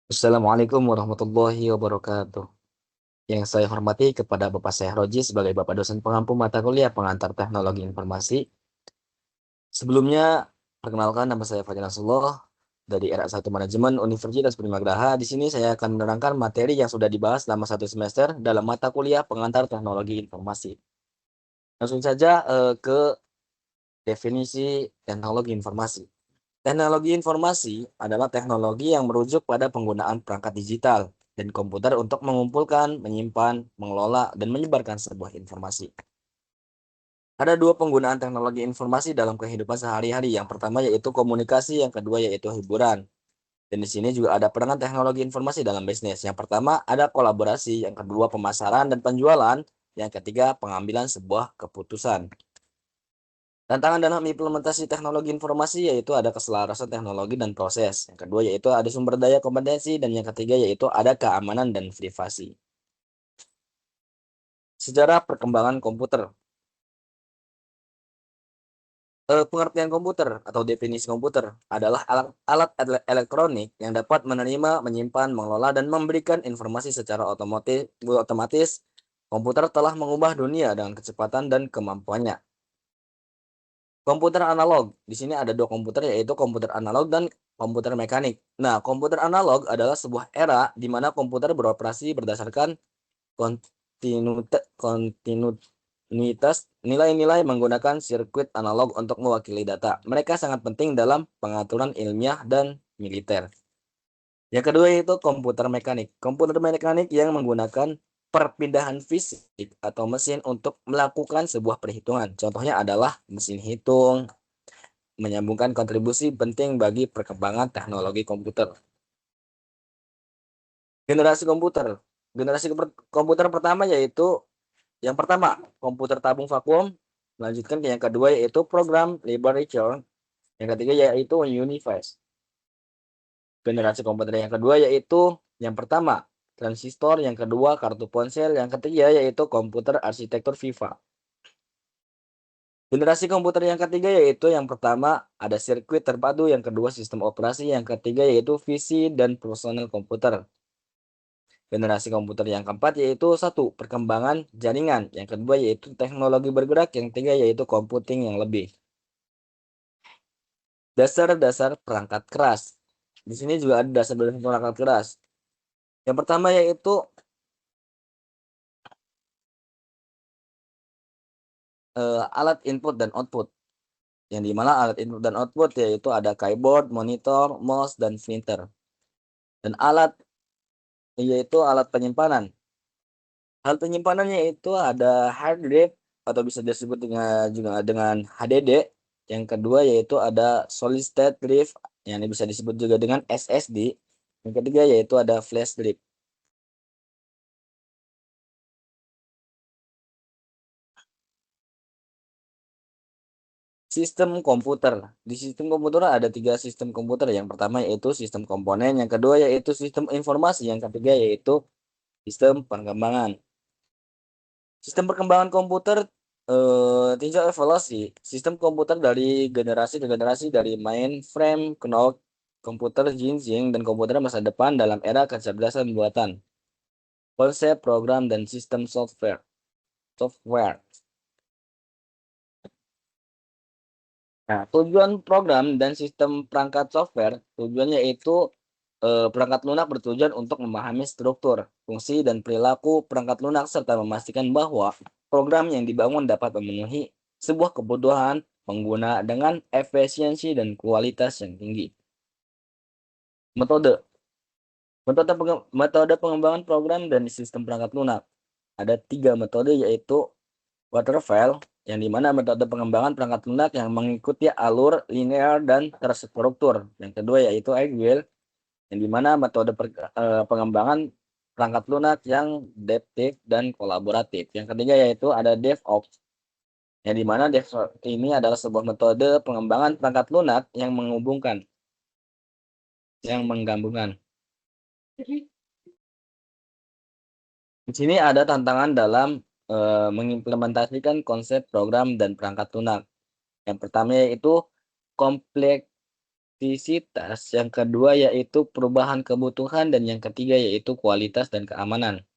Assalamualaikum warahmatullahi wabarakatuh. Yang saya hormati kepada Bapak Syekh Roji sebagai Bapak dosen pengampu mata kuliah pengantar teknologi informasi. Sebelumnya, perkenalkan nama saya Fajar Nasrullah dari RA1 Manajemen Universitas Primagraha. Di sini saya akan menerangkan materi yang sudah dibahas selama satu semester dalam mata kuliah pengantar teknologi informasi. Langsung saja ke definisi teknologi informasi. Teknologi informasi adalah teknologi yang merujuk pada penggunaan perangkat digital dan komputer untuk mengumpulkan, menyimpan, mengelola, dan menyebarkan sebuah informasi. Ada dua penggunaan teknologi informasi dalam kehidupan sehari-hari. Yang pertama yaitu komunikasi, yang kedua yaitu hiburan. Dan di sini juga ada peranan teknologi informasi dalam bisnis. Yang pertama ada kolaborasi, yang kedua pemasaran dan penjualan, yang ketiga pengambilan sebuah keputusan. Tantangan dalam implementasi teknologi informasi yaitu ada keselarasan teknologi dan proses. Yang kedua yaitu ada sumber daya kompetensi dan yang ketiga yaitu ada keamanan dan privasi. Sejarah perkembangan komputer. Pengertian komputer atau definisi komputer adalah alat elektronik yang dapat menerima, menyimpan, mengelola, dan memberikan informasi secara otomatis. Komputer telah mengubah dunia dengan kecepatan dan kemampuannya. Komputer analog. Di sini ada dua komputer yaitu komputer analog dan komputer mekanik. Nah, komputer analog adalah sebuah era di mana komputer beroperasi berdasarkan kontinuitas nilai-nilai menggunakan sirkuit analog untuk mewakili data. Mereka sangat penting dalam pengaturan ilmiah dan militer. Yang kedua yaitu komputer mekanik. Komputer mekanik yang menggunakan perpindahan fisik atau mesin untuk melakukan sebuah perhitungan. Contohnya adalah mesin hitung, menyambungkan kontribusi penting bagi perkembangan teknologi komputer. Generasi komputer. Generasi komputer pertama yaitu yang pertama, komputer tabung vakum. Melanjutkan ke yang kedua yaitu program Liberator. Yang ketiga yaitu Uniface. Generasi komputer yang kedua yaitu yang pertama, transistor, yang kedua kartu ponsel, yang ketiga yaitu komputer arsitektur Viva. Generasi komputer yang ketiga yaitu yang pertama ada sirkuit terpadu, yang kedua sistem operasi, yang ketiga yaitu visi dan personal komputer. Generasi komputer yang keempat yaitu satu perkembangan jaringan, yang kedua yaitu teknologi bergerak, yang ketiga yaitu computing yang lebih. Dasar-dasar perangkat keras. Di sini juga ada dasar-dasar perangkat keras. Yang pertama yaitu alat input dan output. Yang dimana alat input dan output yaitu ada keyboard, monitor, mouse, dan printer. Dan alat yaitu alat penyimpanan. Alat penyimpanannya itu ada hard drive atau bisa disebut juga dengan HDD. Yang kedua yaitu ada solid state drive yang bisa disebut juga dengan SSD. Yang ketiga yaitu ada flash drive. Sistem komputer. Di sistem komputer ada tiga sistem komputer. Yang pertama yaitu sistem komponen, yang kedua yaitu sistem informasi, yang ketiga yaitu sistem perkembangan. Sistem perkembangan komputer tinjau evaluasi. Sistem komputer dari generasi ke generasi dari mainframe, knock, komputer Jinjing, dan komputer masa depan dalam era kecerdasan buatan. Konsep program dan sistem software. Nah, tujuan program dan sistem perangkat software, tujuannya itu perangkat lunak bertujuan untuk memahami struktur, fungsi, dan perilaku perangkat lunak serta memastikan bahwa program yang dibangun dapat memenuhi sebuah kebutuhan pengguna dengan efisiensi dan kualitas yang tinggi. Metode. Metode pengembangan program dan sistem perangkat lunak. Ada tiga metode yaitu waterfall, yang dimana metode pengembangan perangkat lunak yang mengikuti alur linear dan terstruktur. Yang kedua yaitu agile, yang dimana metode pengembangan perangkat lunak yang adaptif dan kolaboratif. Yang ketiga yaitu ada DevOps, yang dimana DevOps ini adalah sebuah metode pengembangan perangkat lunak yang menggabungkan. Di sini ada tantangan dalam mengimplementasikan konsep program dan perangkat lunak. Yang pertama yaitu kompleks praktisitas, yang kedua yaitu perubahan kebutuhan, dan yang ketiga yaitu kualitas dan keamanan.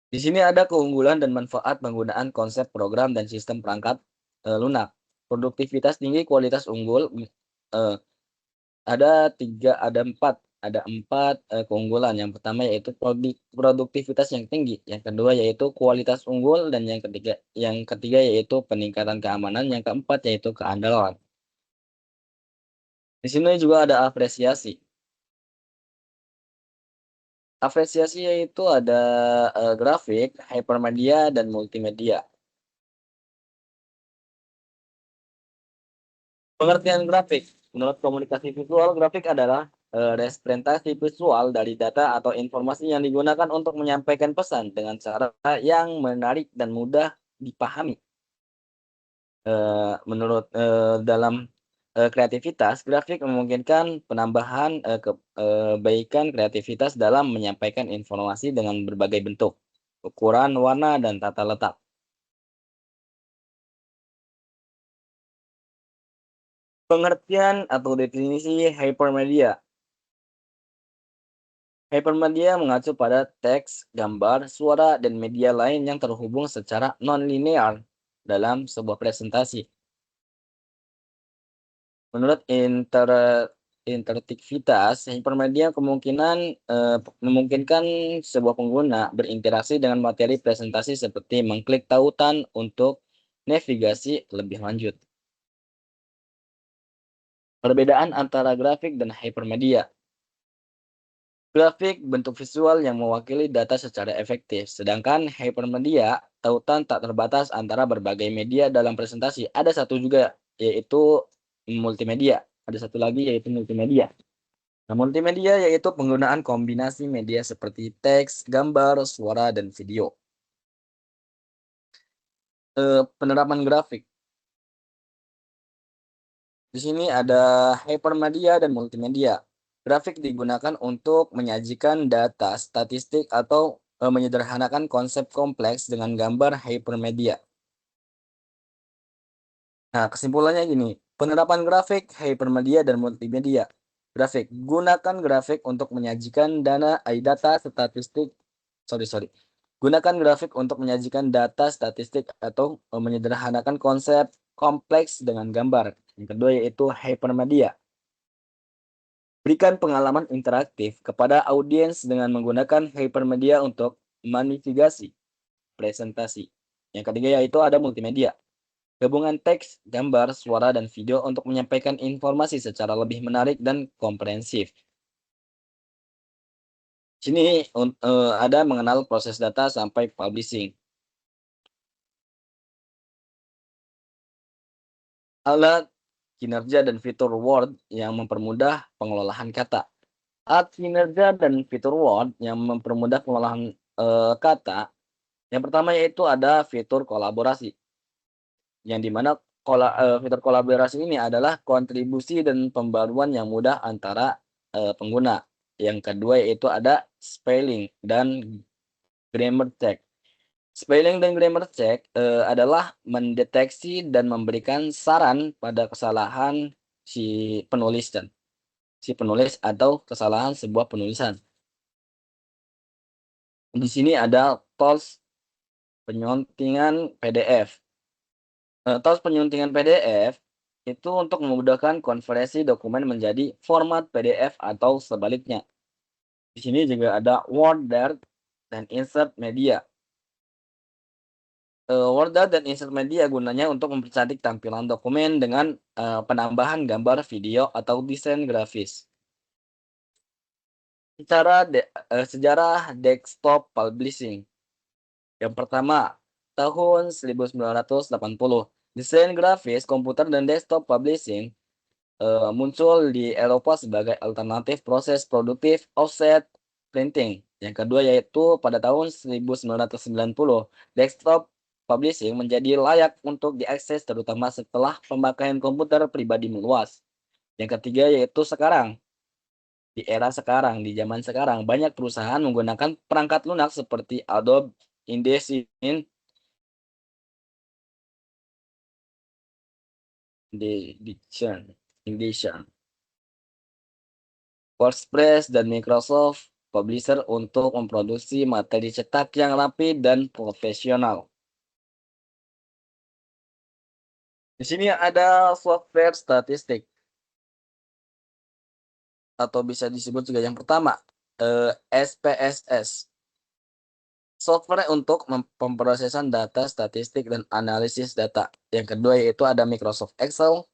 Di sini ada keunggulan dan manfaat penggunaan konsep program dan sistem perangkat lunak. Produktivitas tinggi, kualitas unggul. eh, ada empat keunggulan. Yang pertama yaitu produktivitas yang tinggi, yang kedua yaitu kualitas unggul, dan yang ketiga yaitu peningkatan keamanan, yang keempat yaitu keandalan. Di sini juga ada apresiasi. Apresiasi yaitu ada grafik, hypermedia, dan multimedia. Pengertian grafik. Menurut komunikasi visual, grafik adalah representasi visual dari data atau informasi yang digunakan untuk menyampaikan pesan dengan cara yang menarik dan mudah dipahami. Dalam kreativitas, grafik memungkinkan penambahan kebaikan kreativitas dalam menyampaikan informasi dengan berbagai bentuk, ukuran, warna, dan tata letak. Pengertian atau definisi hypermedia. Hypermedia mengacu pada teks, gambar, suara, dan media lain yang terhubung secara non-linear dalam sebuah presentasi. Menurut interaktivitas, hypermedia memungkinkan sebuah pengguna berinteraksi dengan materi presentasi seperti mengklik tautan untuk navigasi lebih lanjut. Perbedaan antara grafik dan hypermedia. Grafik bentuk visual yang mewakili data secara efektif, sedangkan hypermedia tautan tak terbatas antara berbagai media dalam presentasi. Ada satu juga, yaitu multimedia. Ada satu lagi yaitu multimedia. Nah, multimedia yaitu penggunaan kombinasi media seperti teks, gambar, suara, dan video. Penerapan grafik. Di sini ada hypermedia dan multimedia. Grafik digunakan untuk menyajikan data, statistik, atau menyederhanakan konsep kompleks dengan gambar hypermedia. Nah, kesimpulannya gini, penerapan grafik, hypermedia, dan multimedia. Grafik, gunakan grafik untuk menyajikan data statistik, sorry. Gunakan grafik untuk menyajikan data statistik atau menyederhanakan konsep kompleks dengan gambar. Yang kedua yaitu hypermedia. Berikan pengalaman interaktif kepada audiens dengan menggunakan hypermedia untuk manipulasi presentasi. Yang ketiga yaitu ada multimedia. Gabungan teks, gambar, suara, dan video untuk menyampaikan informasi secara lebih menarik dan komprehensif. Sini ada mengenal proses data sampai publishing. Alat, kinerja, dan fitur Word yang mempermudah pengelolaan kata. Alat kinerja dan fitur Word yang mempermudah pengelolaan kata. Yang pertama yaitu ada fitur kolaborasi. Yang dimana fitur kolaborasi ini adalah kontribusi dan pembaruan yang mudah antara pengguna. Yang kedua yaitu ada spelling dan grammar check. Spelling dan grammar check adalah mendeteksi dan memberikan saran pada kesalahan si penulis atau kesalahan sebuah penulisan. Di sini ada tools penyuntingan PDF. Tools penyuntingan PDF itu untuk memudahkan konversi dokumen menjadi format PDF atau sebaliknya. Di sini juga ada WordArt dan Insert Media. WordArt dan Insert Media gunanya untuk mempercantik tampilan dokumen dengan penambahan gambar, video, atau desain grafis. Sejarah desktop publishing. Yang pertama, tahun 1980, desain grafis komputer dan desktop publishing muncul di Eropa sebagai alternatif proses produktif offset printing. Yang kedua yaitu pada tahun 1990, desktop publishing menjadi layak untuk diakses terutama setelah pemakaian komputer pribadi meluas. Yang ketiga yaitu sekarang. Di era sekarang, di zaman sekarang, banyak perusahaan menggunakan perangkat lunak seperti Adobe, InDesign, Edition. WordPress dan Microsoft Publisher untuk memproduksi materi cetak yang rapi dan profesional. Di sini ada software statistik atau bisa disebut juga yang pertama SPSS. Software untuk pemrosesan data statistik dan analisis data. Yang kedua yaitu ada Microsoft Excel,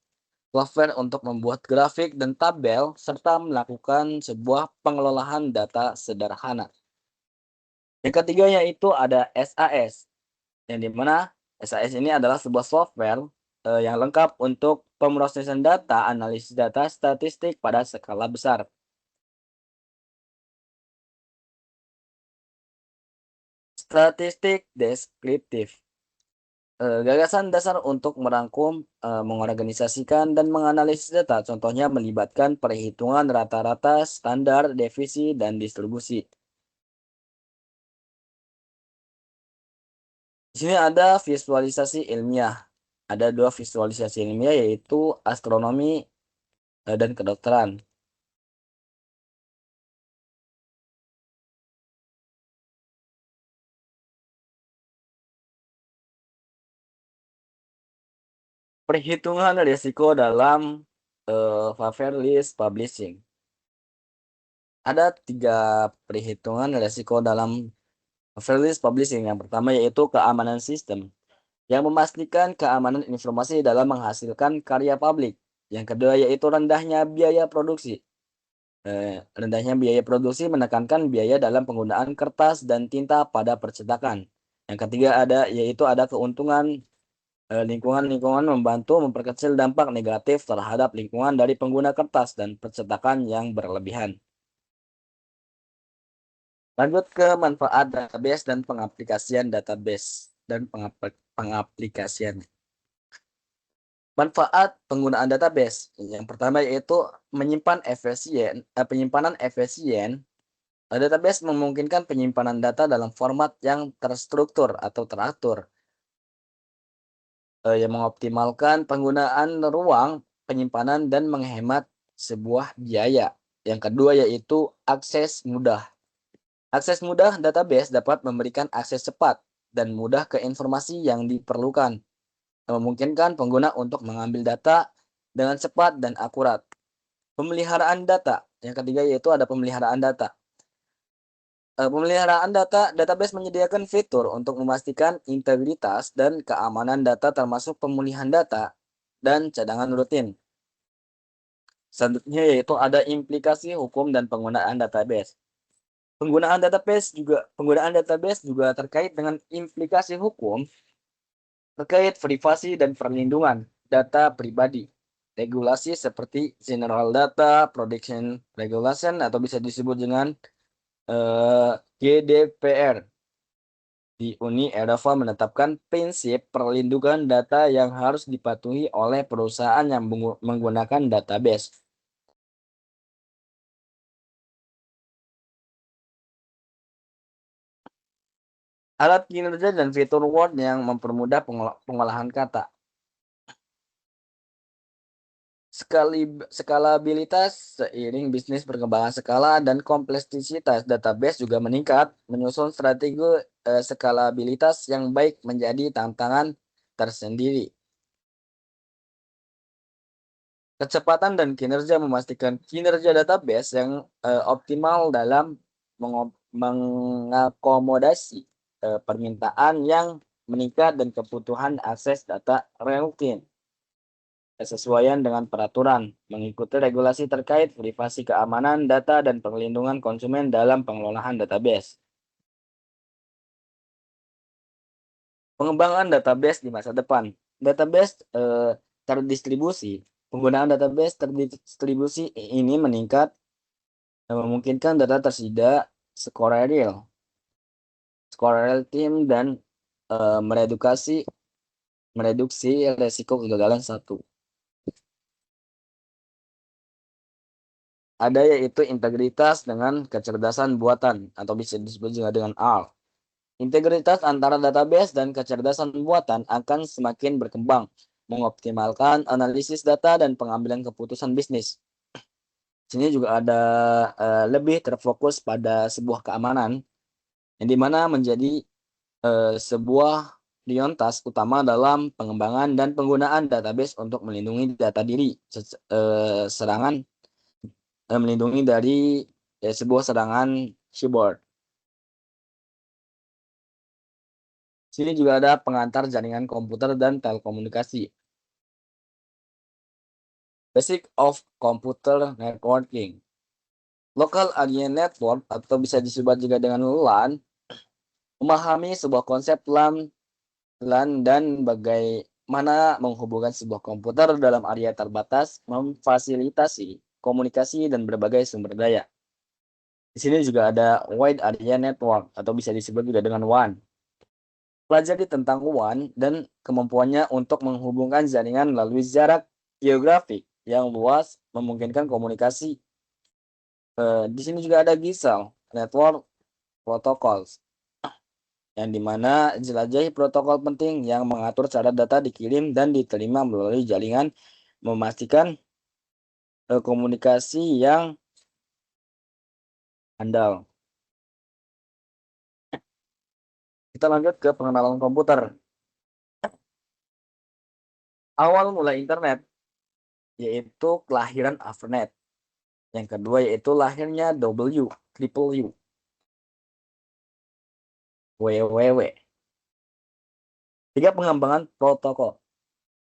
software untuk membuat grafik dan tabel serta melakukan sebuah pengelolaan data sederhana. Yang ketiga yaitu ada SAS, yang dimana SAS ini adalah sebuah software yang lengkap untuk pemrosesan data, analisis data statistik pada skala besar. Statistik deskriptif, gagasan dasar untuk merangkum, mengorganisasikan, dan menganalisis data. Contohnya melibatkan perhitungan rata-rata, standar, deviasi, dan distribusi. Di sini ada visualisasi ilmiah. Ada dua visualisasi ilmiah yaitu astronomi dan kedokteran. Perhitungan risiko dalam paper list publishing. Ada 3 perhitungan risiko dalam paper list publishing. Yang pertama yaitu keamanan sistem, yang memastikan keamanan informasi dalam menghasilkan karya publik. Yang kedua yaitu rendahnya biaya produksi. Rendahnya biaya produksi menekankan biaya dalam penggunaan kertas dan tinta pada percetakan. Yang ketiga yaitu ada keuntungan lingkungan membantu memperkecil dampak negatif terhadap lingkungan dari pengguna kertas dan percetakan yang berlebihan. Lanjut ke manfaat database dan pengaplikasian database dan pengaplikasian. Manfaat penggunaan database. Yang pertama yaitu penyimpanan efisien. Database memungkinkan penyimpanan data dalam format yang terstruktur atau teratur, yang mengoptimalkan penggunaan ruang penyimpanan dan menghemat sebuah biaya. Yang kedua yaitu akses mudah. Akses mudah database dapat memberikan akses cepat dan mudah ke informasi yang diperlukan, memungkinkan pengguna untuk mengambil data dengan cepat dan akurat. Pemeliharaan data. Yang ketiga yaitu ada pemeliharaan data. Pemeliharaan database menyediakan fitur untuk memastikan integritas dan keamanan data termasuk pemulihan data dan cadangan rutin. Selanjutnya yaitu ada implikasi hukum dan penggunaan database. Penggunaan database juga terkait dengan implikasi hukum terkait privasi dan perlindungan data pribadi. Regulasi seperti General Data Protection Regulation atau bisa disebut dengan GDPR di Uni Eropa menetapkan prinsip perlindungan data yang harus dipatuhi oleh perusahaan yang menggunakan database. Alat kinerja dan fitur Word yang mempermudah pengolahan kata. Skalabilitas. Seiring bisnis perkembangan skala dan kompleksitas database juga meningkat, menyusun strategi skalabilitas yang baik menjadi tantangan tersendiri. Kecepatan dan kinerja. Memastikan kinerja database yang optimal dalam mengakomodasi permintaan yang meningkat dan kebutuhan akses data rutin. Kesesuaian dengan peraturan, mengikuti regulasi terkait privasi, keamanan data, dan perlindungan konsumen dalam pengelolaan database. Pengembangan database di masa depan. Database terdistribusi. Penggunaan database terdistribusi ini meningkat dan memungkinkan data tersedia secara real time dan mereduksi resiko kegagalan satu. Ada yaitu integritas dengan kecerdasan buatan atau bisa disebut juga dengan R. Integritas antara database dan kecerdasan buatan akan semakin berkembang mengoptimalkan analisis data dan pengambilan keputusan bisnis. Sini juga ada lebih terfokus pada sebuah keamanan yang dimana menjadi sebuah prioritas utama dalam pengembangan dan penggunaan database untuk melindungi data diri melindungi dari sebuah serangan cyber. Sini juga ada pengantar jaringan komputer dan telekomunikasi. Basic of Computer Networking. Local Area Network atau bisa disebut juga dengan LAN memahami sebuah konsep LAN dan bagaimana menghubungkan sebuah komputer dalam area terbatas, memfasilitasi komunikasi dan berbagai sumber daya. Di sini juga ada Wide Area Network atau bisa disebut juga dengan WAN. Pelajari tentang WAN dan kemampuannya untuk menghubungkan jaringan melalui jarak geografik yang luas memungkinkan komunikasi. Di sini juga ada GISL, Network Protocols, yang dimana jelajahi protokol penting yang mengatur cara data dikirim dan diterima melalui jaringan, memastikan komunikasi yang handal. Kita lanjut ke pengenalan komputer. Awal mulai internet yaitu kelahiran ARPANET. Yang kedua yaitu lahirnya WWW. Tiga, pengembangan protokol.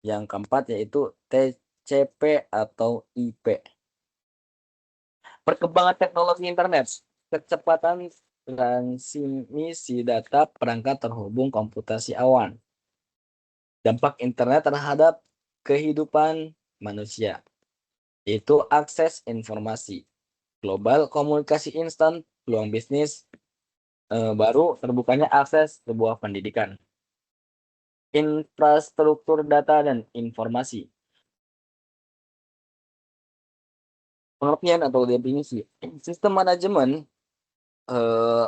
Yang keempat yaitu TCP atau IP. Perkembangan teknologi internet, kecepatan transmisi data perangkat terhubung komputasi awan. Dampak internet terhadap kehidupan manusia, yaitu akses informasi, global komunikasi instan, peluang bisnis baru, terbukanya akses sebuah pendidikan, infrastruktur data dan informasi. Pengertian atau definisi, sistem manajemen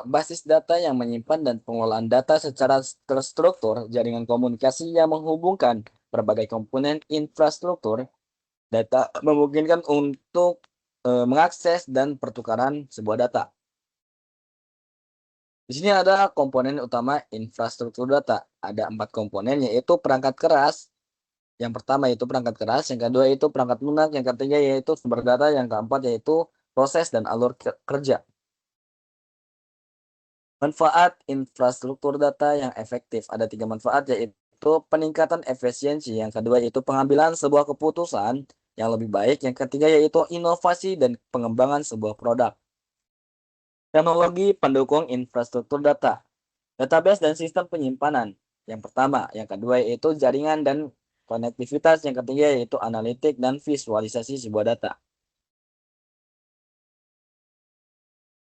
basis data yang menyimpan dan pengelolaan data secara terstruktur, jaringan komunikasi yang menghubungkan berbagai komponen infrastruktur data memungkinkan untuk mengakses dan pertukaran sebuah data. Di sini ada komponen utama infrastruktur data. Ada 4 komponen, yaitu perangkat keras. Yang pertama yaitu perangkat keras, yang kedua yaitu perangkat lunak, yang ketiga yaitu sumber data, yang keempat yaitu proses dan alur kerja. Manfaat infrastruktur data yang efektif. Ada 3 manfaat, yaitu peningkatan efisiensi, yang kedua yaitu pengambilan sebuah keputusan yang lebih baik, yang ketiga yaitu inovasi dan pengembangan sebuah produk. Teknologi pendukung infrastruktur data, database dan sistem penyimpanan. Yang pertama, yang kedua yaitu jaringan dan konektivitas, yang ketiga yaitu analitik dan visualisasi sebuah data.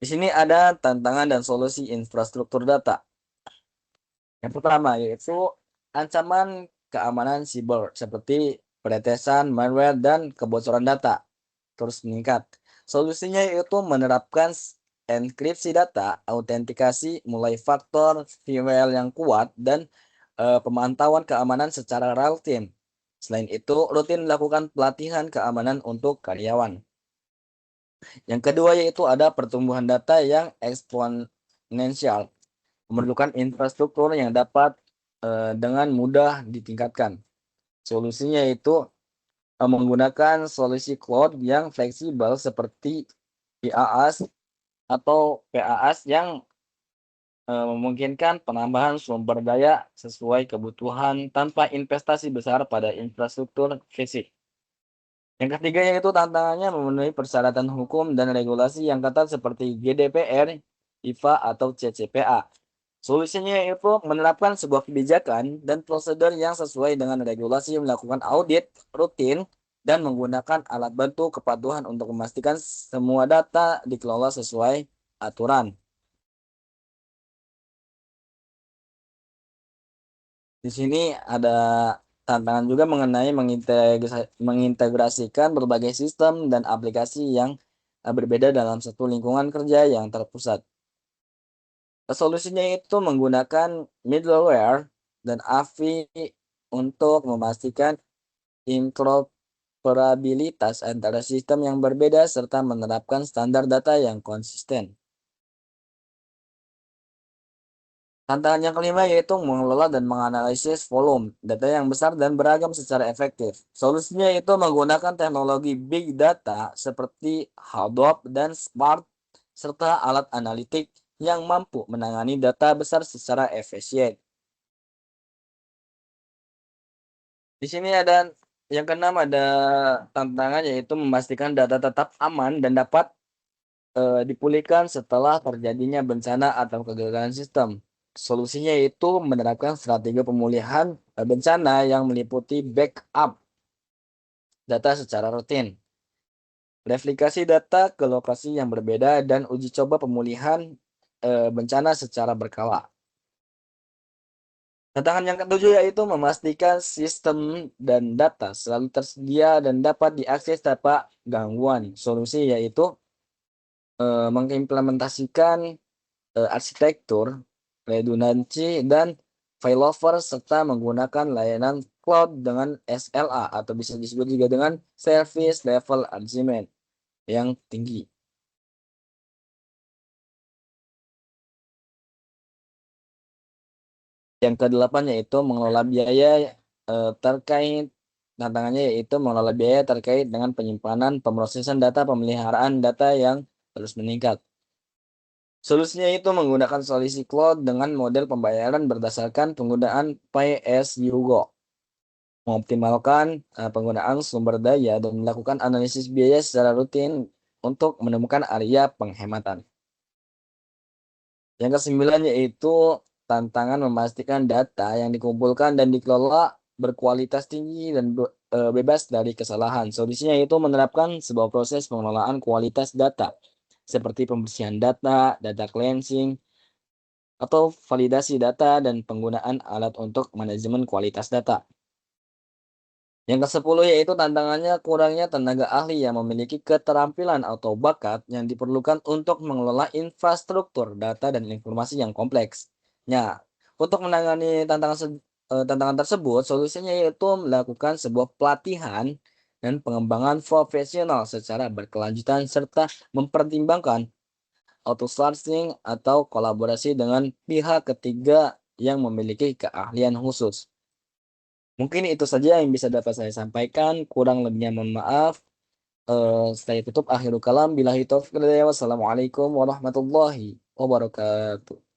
Di sini ada tantangan dan solusi infrastruktur data. Yang pertama yaitu ancaman keamanan siber seperti peretesan, malware, dan kebocoran data terus meningkat. Solusinya yaitu menerapkan enkripsi data, autentikasi mulai faktor firmware yang kuat, dan pemantauan keamanan secara real time. Selain itu, rutin melakukan pelatihan keamanan untuk karyawan. Yang kedua yaitu ada pertumbuhan data yang eksponensial, memerlukan infrastruktur yang dapat dengan mudah ditingkatkan. Solusinya itu menggunakan solusi cloud yang fleksibel seperti IaaS atau PaaS yang memungkinkan penambahan sumber daya sesuai kebutuhan tanpa investasi besar pada infrastruktur fisik. Yang ketiga yaitu tantangannya memenuhi persyaratan hukum dan regulasi yang ketat seperti GDPR, IFA, atau CCPA. Solusinya yaitu menerapkan sebuah kebijakan dan prosedur yang sesuai dengan regulasi, melakukan audit rutin, dan menggunakan alat bantu kepatuhan untuk memastikan semua data dikelola sesuai aturan. Di sini ada tantangan juga mengenai mengintegrasikan berbagai sistem dan aplikasi yang berbeda dalam satu lingkungan kerja yang terpusat. Solusinya itu menggunakan middleware dan API untuk memastikan interoperabilitas antara sistem yang berbeda serta menerapkan standar data yang konsisten. Tantangan yang kelima yaitu mengelola dan menganalisis volume data yang besar dan beragam secara efektif. Solusinya itu menggunakan teknologi big data seperti Hadoop dan Spark serta alat analitik yang mampu menangani data besar secara efisien. Di sini ada yang keenam, ada tantangan yaitu memastikan data tetap aman dan dapat dipulihkan setelah terjadinya bencana atau kegagalan sistem. Solusinya itu menerapkan strategi pemulihan bencana yang meliputi backup data secara rutin, replikasi data ke lokasi yang berbeda, dan uji coba pemulihan bencana secara berkala. Tantangan yang ketujuh yaitu memastikan sistem dan data selalu tersedia dan dapat diakses tanpa gangguan. Solusi yaitu mengimplementasikan arsitektur, redundancy, dan failover serta menggunakan layanan cloud dengan SLA atau bisa disebut juga dengan service level agreement yang tinggi. Yang kedelapan yaitu mengelola biaya terkait tantangannya yaitu mengelola biaya terkait dengan penyimpanan, pemrosesan data, pemeliharaan data yang terus meningkat. Solusinya itu menggunakan solusi cloud dengan model pembayaran berdasarkan penggunaan pay as you go, mengoptimalkan penggunaan sumber daya dan melakukan analisis biaya secara rutin untuk menemukan area penghematan. Yang kesembilan yaitu tantangan memastikan data yang dikumpulkan dan dikelola berkualitas tinggi dan bebas dari kesalahan. Solusinya yaitu menerapkan sebuah proses pengelolaan kualitas data seperti pembersihan data, data cleansing, atau validasi data dan penggunaan alat untuk manajemen kualitas data. Yang ke-10 yaitu tantangannya kurangnya tenaga ahli yang memiliki keterampilan atau bakat yang diperlukan untuk mengelola infrastruktur data dan informasi yang kompleks. Nah, untuk menangani tantangan tersebut, solusinya yaitu melakukan sebuah pelatihan dan pengembangan profesional secara berkelanjutan serta mempertimbangkan outsourcing atau kolaborasi dengan pihak ketiga yang memiliki keahlian khusus. Mungkin itu saja yang bisa dapat saya sampaikan, kurang lebihnya mohon maaf. Saya tutup akhirul kalam. Billahi taufiq wal hidayah. Wassalamualaikum warahmatullahi wabarakatuh.